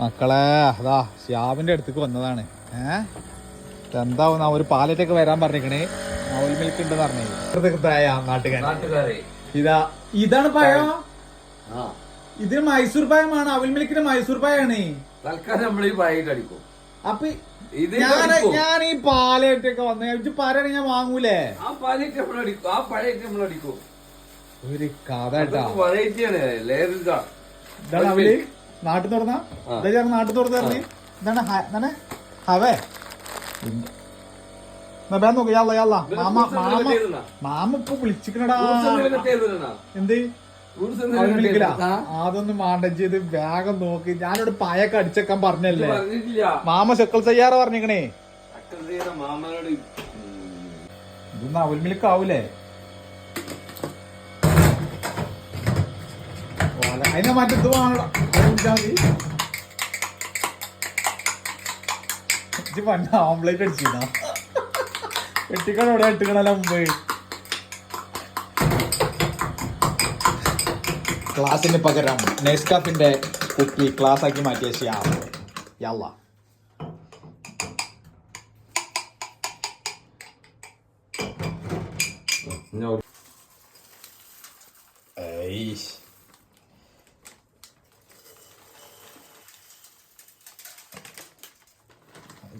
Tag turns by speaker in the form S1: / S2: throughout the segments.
S1: മക്കളെ അതാ ഷ്യാബിന്റെ അടുത്തേക്ക് വന്നതാണ്. എന്താവുന്ന ഒരു പാലറ്റൊക്കെ വരാൻ പറഞ്ഞിരിക്കണേ. അവൽ മിൽക്ക് ഉണ്ടെന്ന് പറഞ്ഞേ നാട്ടുകാരെ. ഇതാണ് പഴം. ഇത് മൈസൂർ പഴമാണ്. അവൽ മിൽക്കിന്റെ മൈസൂർ പഴമാണ്. അപ്പൊ ഞാൻ ഈ പാലറ്റൊക്കെ വന്നു പറയണ ഞാൻ വാങ്ങൂലേ? ഒരു കഥ ഇതാണ് അവല് നാട്ടിൽ തുറന്ന നാട്ടിൽ തുറന്നു പറഞ്ഞ് എന്താണ് ഹവേ നോക്ക്. യാള്ള മാമ ഇപ്പൊ വിളിച്ചിക്കണടാ. എന്ത് വിളിക്കില്ല? അതൊന്നും മാണ്ടത് വേഗം നോക്കി. ഞാനിവിടെ പായൊക്കെ അടിച്ചേക്കാൻ പറഞ്ഞല്ലേ. മാമ ശക്കൾ തയ്യാറ പറഞ്ഞിക്കണേ. ഇതൊന്നും അവൽ മിൽക്ക് ആവൂലേ? അതിനെ മറ്റത് വേണോ പണ്ട് ഓംപ്ലേറ്റ് അടിച്ചിരുന്ന വെട്ടിക്കണ ഇവിടെ ഇട്ടിക്കണല്ലോ മുമ്പ്. ക്ലാസിന് പകരം നെസ്കാഫിന്റെ കുപ്പി ക്ലാസ് ആക്കി മാറ്റിയ ശ്യാം. യല്ല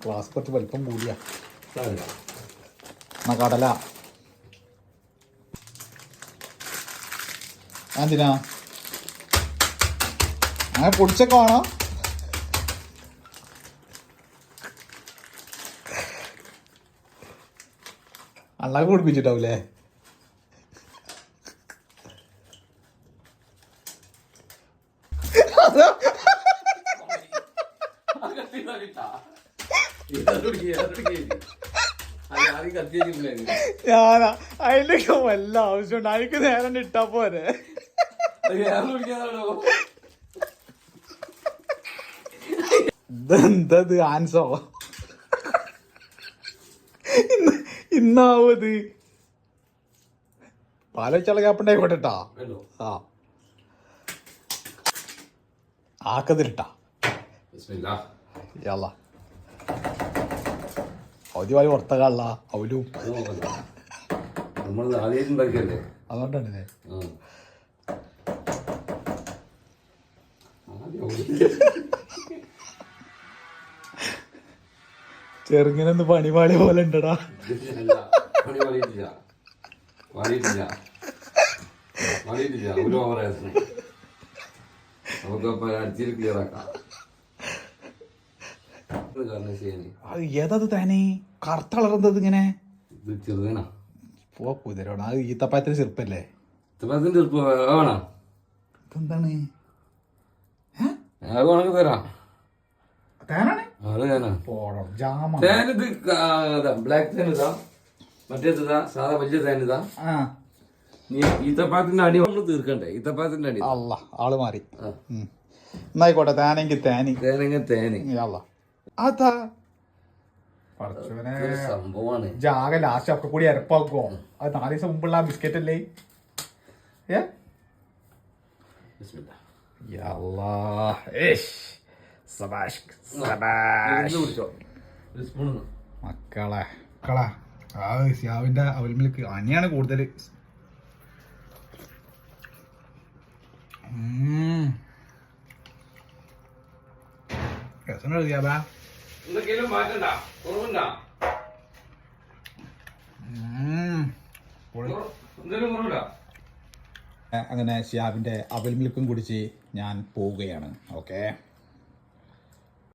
S1: ക്ലാസ് കുറച്ച് വലിപ്പം കൂടിയാ. കടല എന്തിനാ അങ്ങനെ പൊടിച്ചൊക്കെ വേണോ? അണ്ണാക്ക് പൊടിപ്പിച്ചിട്ടാവൂലേ? ഞാനാ അതിന്റെ വല്ല ആവശ്യമുണ്ട്. അതിക്ക് നേരം ഇട്ടാ പോരെ. ഇതെന്തത് ആൻസോ ഇന്നാവത് പാല വെച്ചാൽ ക്യാപ്പുണ്ടായിക്കോട്ടെട്ടാ. ആക്കതിലിട്ടാ അവധി വാരി പുറത്തല്ല അവലും അതുകൊണ്ടാണ് ചെറുങ്ങനൊന്ന് പണിപാളി പോലെ ഉണ്ടടാ. ഏതത് താനേ കറുത്ത കളറെന്തത് ഇങ്ങനെ പോ കുതിരോണം. അത് ഈത്തപ്പായത്തിന് ചെറുപ്പല്ലേ? ഇതെന്താണ്?
S2: ഈത്തപ്പാത്തിന്റെ അടി നമ്മൾ തീർക്കണ്ടേ? ഈത്തപ്പാത്തിന്റെ അടി
S1: അല്ല ആള് മാറി. എന്നായിക്കോട്ടെ. തേനെങ്കിൽ തേനി തേനെങ്കിൽ തേനി അതാ
S2: സംഭവമാണ്.
S1: ജാഗ ലാസ്റ്റ് ഒക്കെ കൂടി അരപ്പാക്കുവോ? അത് 4 ദിവസം മുമ്പുള്ള ആ ബിസ്ക്കറ്റ് അല്ലേ? മക്കളെ മക്കളെ ആ ശ്യാവിന്റെ അവൽ മിൽക്ക് അനിയാണ് കൂടുതൽ. രസം എഴുതിയാ അങ്ങനെ ഷ്യാബിന്റെ അവൽ മിൽക്കും കുടിച്ച് ഞാൻ പോവുകയാണ്. ഓക്കെ.